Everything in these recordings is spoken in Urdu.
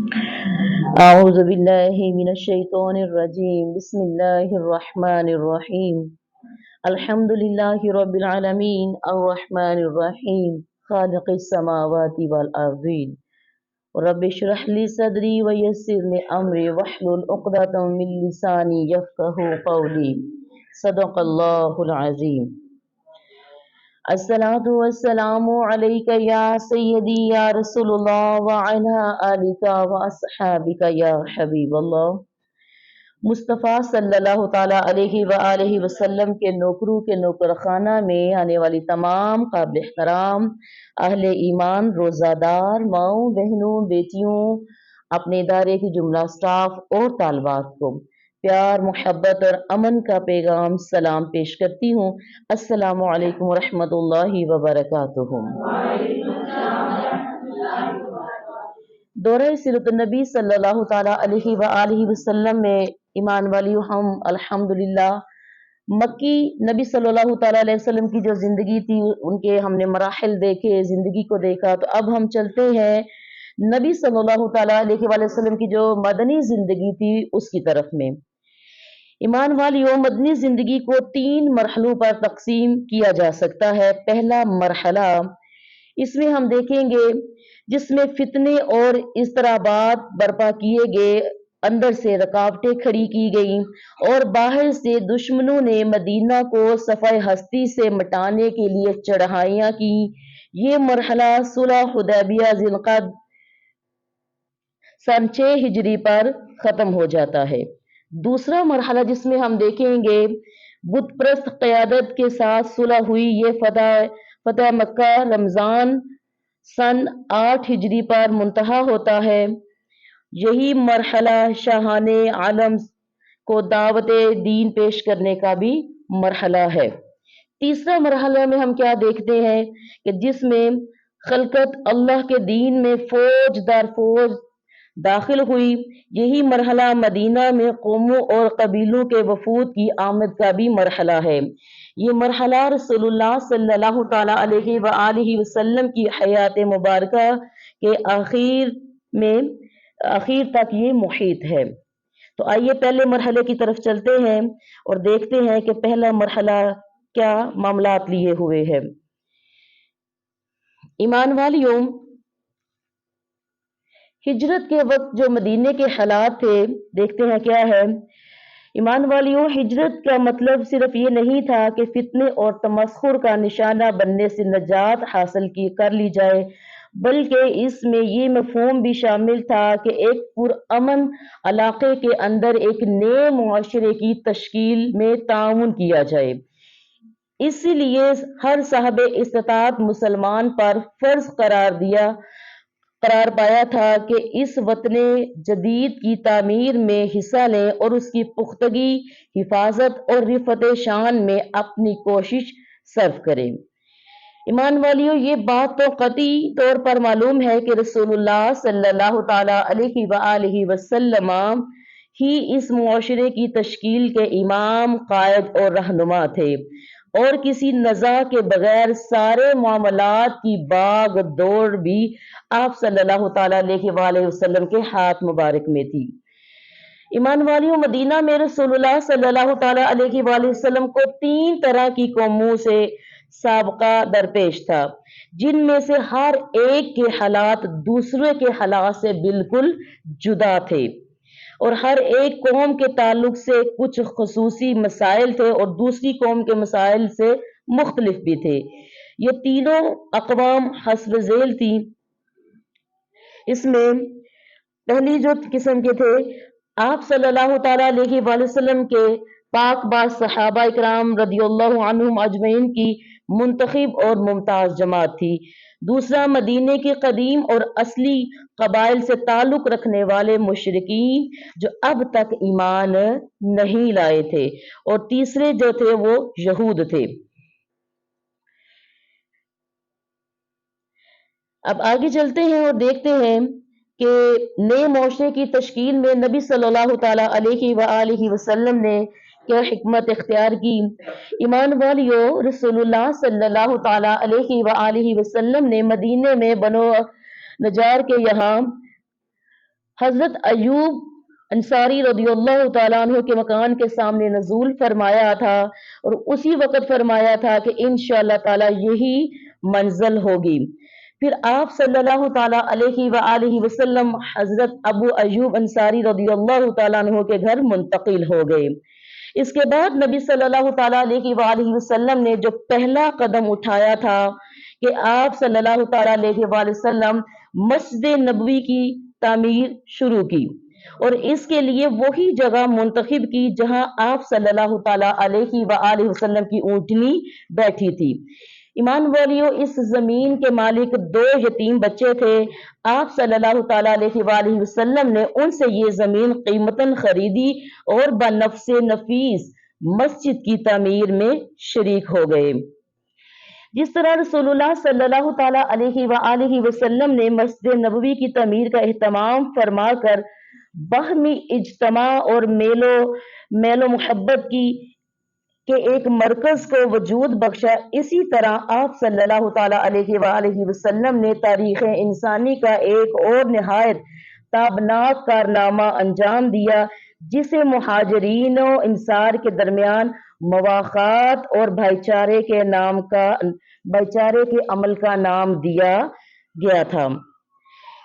أعوذ بالله من الشيطان الرجيم بسم الله الرحمن الرحيم الحمد لله رب العالمين الرحمن الرحيم خالق السماوات والأرضين رب اشرح لي صدري ويسر لي أمري واحلل عقدة من لساني يفقه قولي صدق الله العظيم الصلاة والسلام عليك يا سيدي يا رسول الله وعلى آلك وأصحابك يا حبيب الله مصطفیٰ صلی اللہ تعالیٰ علیہ وآلہ وسلم کے نوکروں کے نوکر خانہ میں آنے والی تمام قابل احترام اہل ایمان، روزہ دار ماؤں بہنوں بیٹیوں، اپنے ادارے کی جملہ سٹاف اور طالبات کو پیار محبت اور امن کا پیغام سلام پیش کرتی ہوں۔ السلام علیکم ورحمۃ اللہ وبرکاتہ۔ دورہ سیرت النبی صلی اللہ تعالیٰ علیہ وآلہ وسلم میں ایمان والیوں، ہم الحمدللہ مکی نبی صلی اللہ تعالیٰ علیہ وسلم کی جو زندگی تھی ان کے ہم نے مراحل دیکھے، زندگی کو دیکھا، تو اب ہم چلتے ہیں نبی صلی اللہ تعالیٰ علیہ وآلہ وسلم کی جو مدنی زندگی تھی اس کی طرف میں۔ ایمان والیوں، مدنی زندگی کو 3 مرحلوں پر تقسیم کیا جا سکتا ہے۔ پہلا مرحلہ اس میں ہم دیکھیں گے جس میں فتنے اور اضطرابات برپا کیے گئے، اندر سے رکاوٹیں کھڑی کی گئیں اور باہر سے دشمنوں نے مدینہ کو صفحہ ہستی سے مٹانے کے لیے چڑھائیاں کی۔ یہ مرحلہ صلح حدیبیہ ذی القعدہ سن 6 ہجری پر ختم ہو جاتا ہے۔ دوسرا مرحلہ جس میں ہم دیکھیں گے بت پرست قیادت کے ساتھ صلح ہوئی، یہ فتح مکہ رمضان سن 8 ہجری پر منتہا ہوتا ہے۔ یہی مرحلہ شاہان عالم کو دعوت دین پیش کرنے کا بھی مرحلہ ہے۔ تیسرا مرحلہ میں ہم کیا دیکھتے ہیں کہ جس میں خلقت اللہ کے دین میں فوج در فوج داخل ہوئی۔ یہی مرحلہ مدینہ میں قوموں اور قبیلوں کے وفود کی آمد کا بھی مرحلہ ہے۔ یہ مرحلہ رسول اللہ صلی اللہ تعالیٰ علیہ وآلہ وسلم کی حیات مبارکہ کے آخر تک یہ محیط ہے۔ تو آئیے پہلے مرحلے کی طرف چلتے ہیں اور دیکھتے ہیں کہ پہلا مرحلہ کیا معاملات لیے ہوئے ہے۔ ایمان والیوں، ہجرت کے وقت جو مدینے کے حالات تھے دیکھتے ہیں کیا ہے۔ ایمان والیوں، ہجرت کا مطلب صرف یہ نہیں تھا کہ فتنے اور تمسخر کا نشانہ بننے سے نجات حاصل کر لی جائے، بلکہ اس میں یہ مفہوم بھی شامل تھا کہ ایک پرامن علاقے کے اندر ایک نئے معاشرے کی تشکیل میں تعاون کیا جائے۔ اسی لیے ہر صاحب استطاعت مسلمان پر فرض قرار پایا تھا کہ اس وطن جدید کی تعمیر میں حصہ لیں اور اس کی پختگی، حفاظت اور رفعت شان میں اپنی کوشش صرف کریں۔ ایمان والیوں، یہ بات تو قطعی طور پر معلوم ہے کہ رسول اللہ صلی اللہ تعالیٰ علیہ وآلہ وسلم ہی اس معاشرے کی تشکیل کے امام، قائد اور رہنما تھے، اور کسی نزاع کے بغیر سارے معاملات کی باغ دوڑ بھی آپ صلی اللہ تعالیٰ علیہ وآلہ وسلم کے ہاتھ مبارک میں تھی۔ ایمان والیوں، مدینہ میں رسول اللہ صلی اللہ تعالیٰ علیہ وآلہ وسلم کو 3 طرح کی قوموں سے سابقہ درپیش تھا، جن میں سے ہر ایک کے حالات دوسرے کے حالات سے بالکل جدا تھے، اور ہر ایک قوم کے تعلق سے کچھ خصوصی مسائل تھے اور دوسری قوم کے مسائل سے مختلف بھی تھے۔ یہ تینوں اقوام حسب ذیل تھی۔ اس میں پہلی جو قسم کے تھے، آپ صلی اللہ تعالیٰ علیہ وآلہ وسلم کے پاک باز صحابہ اکرام رضی اللہ عنہم اجمعین کی منتخب اور ممتاز جماعت تھی۔ دوسرا، مدینے کے قدیم اور اصلی قبائل سے تعلق رکھنے والے مشرکین جو اب تک ایمان نہیں لائے تھے، اور تیسرے جو تھے وہ یہود تھے۔ اب آگے چلتے ہیں اور دیکھتے ہیں کہ نئے معاشرے کی تشکیل میں نبی صلی اللہ تعالیٰ علیہ وآلہ وسلم نے کیا حکمت اختیار کی۔ ایمان والیوں، رسول اللہ صلی اللہ تعالیٰ علیہ وآلہ وسلم نے مدینے میں بنو نجار کے یہاں حضرت ایوب انصاری رضی اللہ تعالیٰ عنہ کے مکان کے سامنے نزول فرمایا تھا اور اسی وقت فرمایا تھا کہ انشاءاللہ تعالیٰ یہی منزل ہوگی۔ پھر آپ صلی اللہ تعالیٰ علیہ وآلہ وسلم حضرت ابو ایوب انصاری رضی اللہ تعالیٰ عنہ کے گھر منتقل ہو گئے۔ اس کے بعد نبی صلی اللہ تعالیٰ علیہ وآلہ وسلم نے جو پہلا قدم اٹھایا تھا کہ آپ صلی اللہ تعالیٰ علیہ وآلہ وسلم مسجد نبوی کی تعمیر شروع کی اور اس کے لیے وہی جگہ منتخب کی جہاں آپ صلی اللہ تعالیٰ علیہ وآلہ وسلم کی اونٹنی بیٹھی تھی۔ ایمان والیوں، اس زمین کے مالک 2 یتیم بچے تھے۔ آپ صلی اللہ تعالیٰ علیہ وآلہ وسلم نے ان سے یہ زمین قیمتاً خریدی اور بنفس نفیس مسجد کی تعمیر میں شریک ہو گئے۔ جس طرح رسول اللہ صلی اللہ تعالیٰ علیہ وآلہ وسلم نے مسجد نبوی کی تعمیر کا اہتمام فرما کر باہمی اجتماع اور میل و محبت کے ایک مرکز کو وجود بخشا، اسی طرح آپ صلی اللہ تعالیٰ علیہ وآلہ وسلم نے تاریخ انسانی کا ایک اور نہایت تابناک کارنامہ انجام دیا جسے مہاجرین و انصار کے درمیان مواخات اور بھائی چارے کے عمل کا نام دیا گیا تھا۔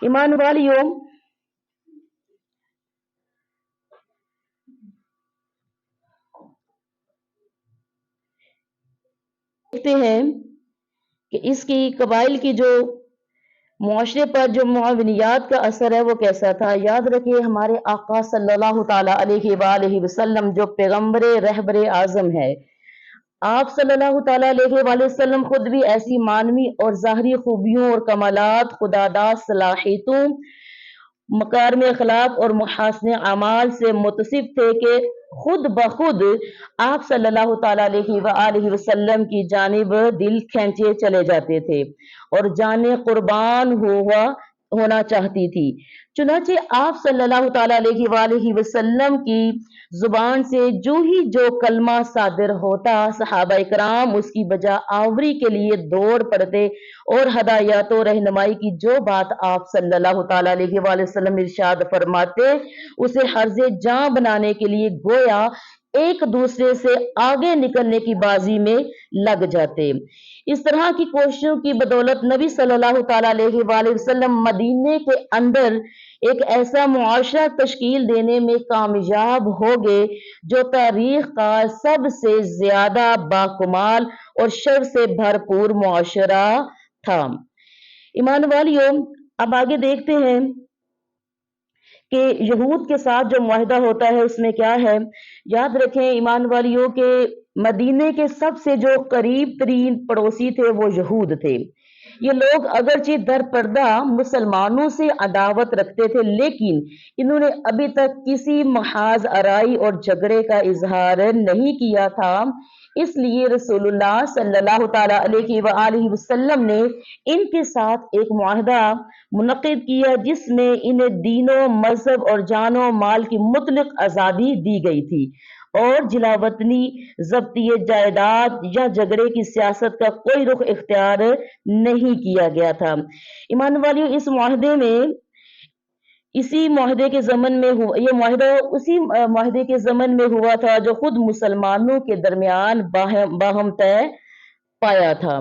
ایمان والیوں، دیکھتے ہیں کہ اس کی قبائل کی جو معاشرے پر جو معاونیات کا اثر ہے وہ کیسا تھا۔ یاد رکھیے، ہمارے آقا صلی اللہ تعالیٰ علیہ وآلہ وسلم جو پیغمبر رہبر اعظم ہے، آپ صلی اللہ تعالیٰ علیہ وآلہ وسلم خود بھی ایسی معنوی اور ظاہری خوبیوں اور کمالات، خداداد صلاحیتوں، مکارم اخلاق اور محاسن اعمال سے متصف تھے کہ خود بخود آپ صلی اللہ تعالیٰ علیہ وآلہ وسلم کی جانب دل کھینچے چلے جاتے تھے اور جانیں قربان ہونا چاہتی تھی۔ چنانچہ آپ صلی اللہ تعالیٰ علیہ وآلہ وسلم کی زبان سے جو کلمہ صادر ہوتا، صحابہ کرام اس کی بجا آوری کے لیے دوڑ پڑتے اور ہدایات و رہنمائی کی جو بات آپ صلی اللہ تعالیٰ علیہ وآلہ وسلم ارشاد فرماتے اسے حرز جاں بنانے کے لیے گویا ایک دوسرے سے آگے نکلنے کی بازی میں لگ جاتے۔ اس طرح کی کوششوں کی بدولت نبی صلی اللہ تعالیٰ علیہ وآلہ وسلم مدینے کے اندر ایک ایسا معاشرہ تشکیل دینے میں کامیاب ہو گئے جو تاریخ کا سب سے زیادہ باکمال اور شر سے بھرپور معاشرہ تھا۔ ایمان والیوں، اب آگے دیکھتے ہیں کہ یہود کے ساتھ جو معاہدہ ہوتا ہے اس میں کیا ہے۔ یاد رکھیں ایمان والیوں کے مدینے کے سب سے جو قریب ترین پڑوسی تھے وہ یہود تھے۔ یہ لوگ اگرچہ در پردہ مسلمانوں سے عداوت رکھتے تھے لیکن انہوں نے ابھی تک کسی محاذ آرائی اور جھگڑے کا اظہار نہیں کیا تھا۔ اس لیے رسول اللہ صلی اللہ تعالیٰ علیہ وآلہ وسلم نے ان کے ساتھ ایک معاہدہ منعقد کیا جس میں انہیں دین و مذہب اور جان و مال کی مطلق آزادی دی گئی تھی اور جلا وطنی، ضبطی جائیداد یا جھگڑے کی سیاست کا کوئی رخ اختیار نہیں کیا گیا تھا۔ ایمان والیوں، اس معاہدے میں اسی معاہدے کے ضمن میں یہ معاہدہ اسی معاہدے کے ضمن میں ہوا تھا جو خود مسلمانوں کے درمیان باہم طے پایا تھا۔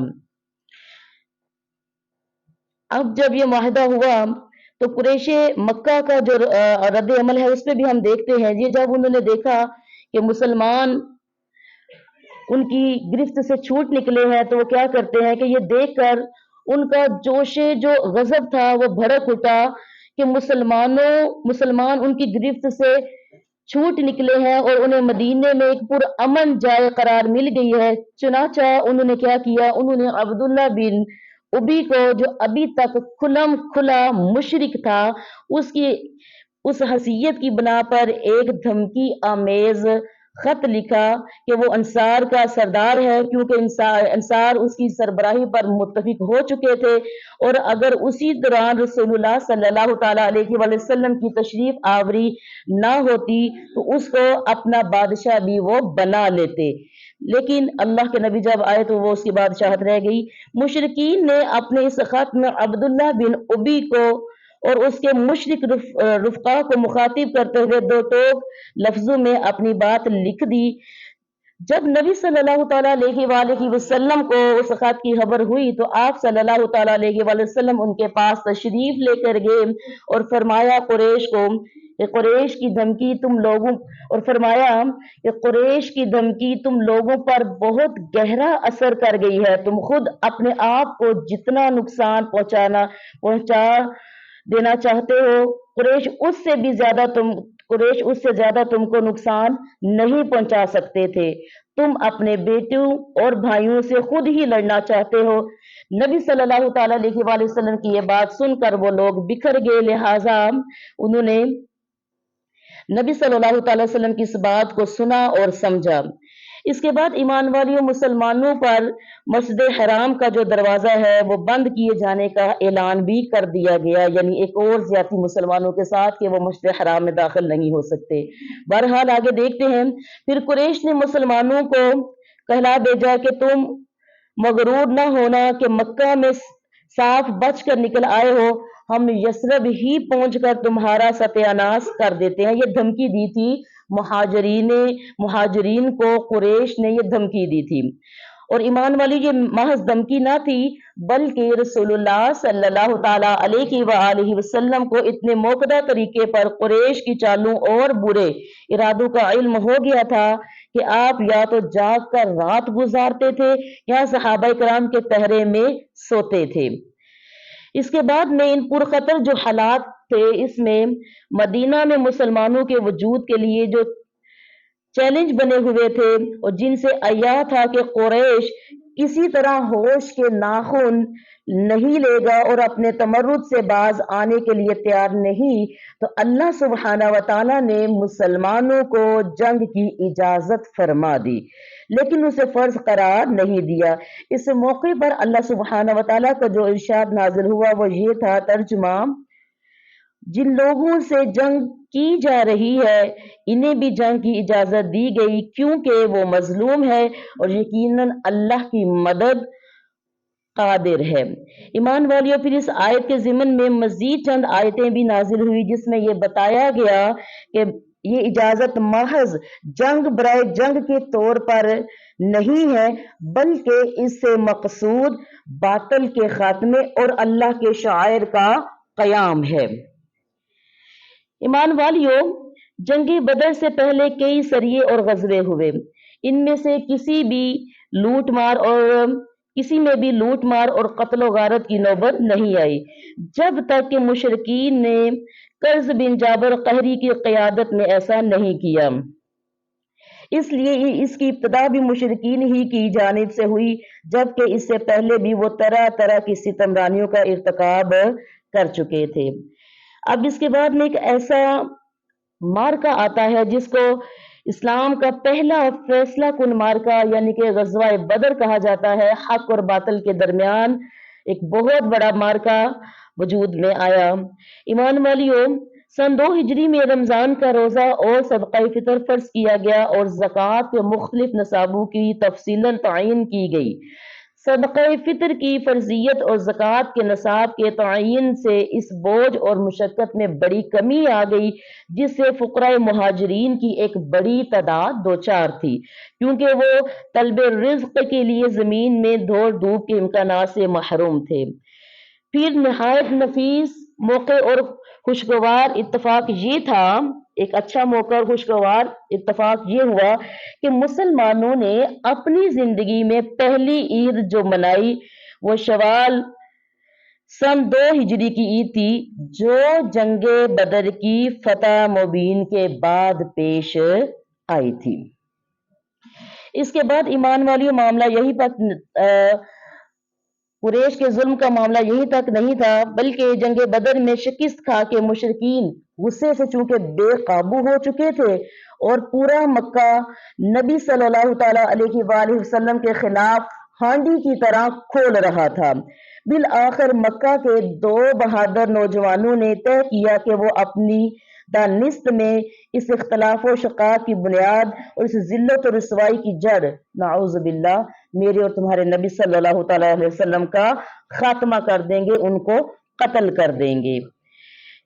اب جب یہ معاہدہ ہوا تو قریش مکہ کا جو رد عمل ہے اس پہ بھی ہم دیکھتے ہیں۔ یہ جب انہوں نے دیکھا کہ مسلمان ان کی گرفت سے چھوٹ نکلے ہیں تو وہ کیا کرتے ہیں کہ یہ دیکھ کر ان کا جوش جو غضب تھا وہ بھڑک اٹھا کہ مسلمان ان کی گرفت سے چھوٹ نکلے ہیں اور انہیں مدینے میں ایک پرامن جائے قرار مل گئی ہے۔ چنانچہ انہوں نے کیا کیا، انہوں نے عبداللہ بن ابی کو جو ابھی تک کھلم کھلا مشرک تھا اس حیثیت کی بنا پر ایک دھمکی آمیز خط لکھا کہ وہ انصار کا سردار ہے، کیونکہ انصار اس کی سربراہی پر متفق ہو چکے تھے اور اگر اسی دوران رسول اللہ صلی اللہ تعالیٰ علیہ وآلہ وسلم کی تشریف آوری نہ ہوتی تو اس کو اپنا بادشاہ بھی وہ بنا لیتے، لیکن اللہ کے نبی جب آئے تو وہ اس کی بادشاہت رہ گئی۔ مشرکین نے اپنے اس خط میں عبداللہ بن ابی کو اور اس کے مشرک رفقا کو مخاطب کرتے ہوئے دو ٹوک لفظوں میں اپنی بات لکھ دی۔ جب نبی صلی اللہ تعالیٰ علیہ وآلہ وسلم کو اس خط کی خبر ہوئی تو آپ صلی اللہ تعالیٰ علیہ وآلہ وسلم ان کے پاس تشریف لے کر گئے اور فرمایا قریش کو کہ قریش کی دھمکی تم لوگوں پر بہت گہرا اثر کر گئی ہے۔ تم خود اپنے آپ کو جتنا نقصان پہنچا دینا چاہتے ہو، قریش اس سے زیادہ تم کو نقصان نہیں پہنچا سکتے تھے۔ تم اپنے بیٹوں اور بھائیوں سے خود ہی لڑنا چاہتے ہو۔ نبی صلی اللہ تعالیٰ علیہ وآلہ وسلم کی یہ بات سن کر وہ لوگ بکھر گئے، لہٰذا انہوں نے نبی صلی اللہ تعالیٰ علیہ وسلم کی اس بات کو سنا اور سمجھا۔ اس کے بعد ایمان والیوں مسلمانوں پر مسجد حرام کا جو دروازہ ہے وہ بند کیے جانے کا اعلان بھی کر دیا گیا، یعنی ایک اور زیادتی مسلمانوں کے ساتھ کہ وہ مسجد حرام میں داخل نہیں ہو سکتے۔ بہرحال آگے دیکھتے ہیں، پھر قریش نے مسلمانوں کو کہلا بھیجا کہ تم مغرور نہ ہونا کہ مکہ میں صاف بچ کر نکل آئے ہو، ہم یثرب ہی پہنچ کر تمہارا ستیہ ناش کر دیتے ہیں۔ یہ دھمکی دی تھی مہاجرین کو، قریش نے یہ دھمکی دی تھی۔ اور ایمان والی یہ محض دھمکی نہ تھی بلکہ رسول اللہ صلی اللہ تعالیٰ علیہ وآلہ وسلم کو اتنے موقدہ طریقے پر قریش کی چالوں اور برے ارادوں کا علم ہو گیا تھا کہ آپ یا تو جاگ کر رات گزارتے تھے یا صحابہ کرام کے پہرے میں سوتے تھے۔ اس کے بعد میں ان پرخطر جو حالات تھے، اس میں مدینہ میں مسلمانوں کے وجود کے لیے جو چیلنج بنے ہوئے تھے اور جن سے عیاں تھا کہ قریش کسی طرح ہوش کے ناخن نہیں لے گا اور اپنے تمرد سے باز آنے کے لیے تیار نہیں، تو اللہ سبحانہ و تعالیٰ نے مسلمانوں کو جنگ کی اجازت فرما دی لیکن اسے فرض قرار نہیں دیا۔ اس موقع پر اللہ سبحانہ و تعالیٰ کا جو ارشاد نازل ہوا وہ یہ تھا، ترجمہ: جن لوگوں سے جنگ کی جا رہی ہے انہیں بھی جنگ کی اجازت دی گئی کیونکہ وہ مظلوم ہے اور یقیناً اللہ کی مدد قادر ہے۔ ایمان والیوں، پھر اس آیت کے ضمن میں مزید چند آیتیں بھی نازل ہوئی جس میں یہ بتایا گیا کہ یہ اجازت محض جنگ برائے جنگ کے طور پر نہیں ہے بلکہ اس سے مقصود باطل کے خاتمے اور اللہ کے شعائر کا قیام ہے۔ ایمان والیوں، جنگ بدر سے پہلے کئی سریے اور غزوے ہوئے، ان میں سے کسی میں بھی لوٹ مار اور قتل و غارت کی نوبت نہیں آئی جب تک کہ مشرکین نے قرظ بن جابر قہری کی قیادت میں ایسا نہیں کیا۔ اس لیے اس کی ابتدا بھی مشرکین ہی کی جانب سے ہوئی جبکہ اس سے پہلے بھی وہ طرح طرح کی ستمرانیوں کا ارتکاب کر چکے تھے۔ اب اس کے بعد میں ایک ایسا مارکا آتا ہے جس کو اسلام کا پہلا فیصلہ کن مارکا یعنی کہ غزوہ بدر کہا جاتا ہے۔ حق اور باطل کے درمیان ایک بہت بڑا مارکا وجود میں آیا۔ ایمان والیوں، سن 2 ہجری میں رمضان کا روزہ اور صدقہ فطر فرض کیا گیا اور زکوٰۃ کے مختلف نصابوں کی تفصیلاً تعین کی گئی۔ صدقہ فطر کی فرضیت اور زکوٰۃ کے نصاب کے تعین سے اس بوجھ اور مشقت میں بڑی کمی آ گئی جس سے فقراء مہاجرین کی ایک بڑی تعداد دوچار تھی کیونکہ وہ طلب رزق کے لیے زمین میں دوڑ دھوپ کے امکانات سے محروم تھے۔ پھر نہایت نفیس موقع اور خوشگوار اتفاق یہ تھا، ایک اچھا موقع اور خوشگوار اتفاق یہ ہوا کہ مسلمانوں نے اپنی زندگی میں پہلی عید جو منائی وہ شوال سن 2 ہجری کی عید تھی جو جنگ بدر کی فتح مبین کے بعد پیش آئی تھی۔ اس کے بعد ایمان والیوں معاملہ یہی تک قریش کے ظلم کا معاملہ یہی تک نہیں تھا بلکہ جنگ بدر میں شکست کھا کے مشرکین غصے سے چونکہ بے قابو ہو چکے تھے اور پورا مکہ نبی صلی اللہ تعالیٰ علیہ وآلہ وسلم کے خلاف ہانڈی کی طرح کھول رہا تھا۔ بالآخر مکہ کے 2 بہادر نوجوانوں نے طے کیا کہ وہ اپنی دانست میں اس اختلاف و شقاق کی بنیاد اور اس ذلت و رسوائی کی جڑ نعوذ باللہ میرے اور تمہارے نبی صلی اللہ تعالیٰ علیہ وسلم کا خاتمہ کر دیں گے، ان کو قتل کر دیں گے۔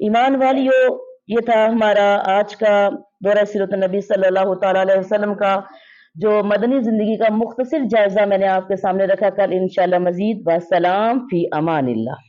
ایمان والیوں، یہ تھا ہمارا آج کا دورہ سیرت النبی صلی اللہ تعالیٰ علیہ وسلم کا جو مدنی زندگی کا مختصر جائزہ میں نے آپ کے سامنے رکھا. کل انشاءاللہ مزید. والسلام فی امان اللہ.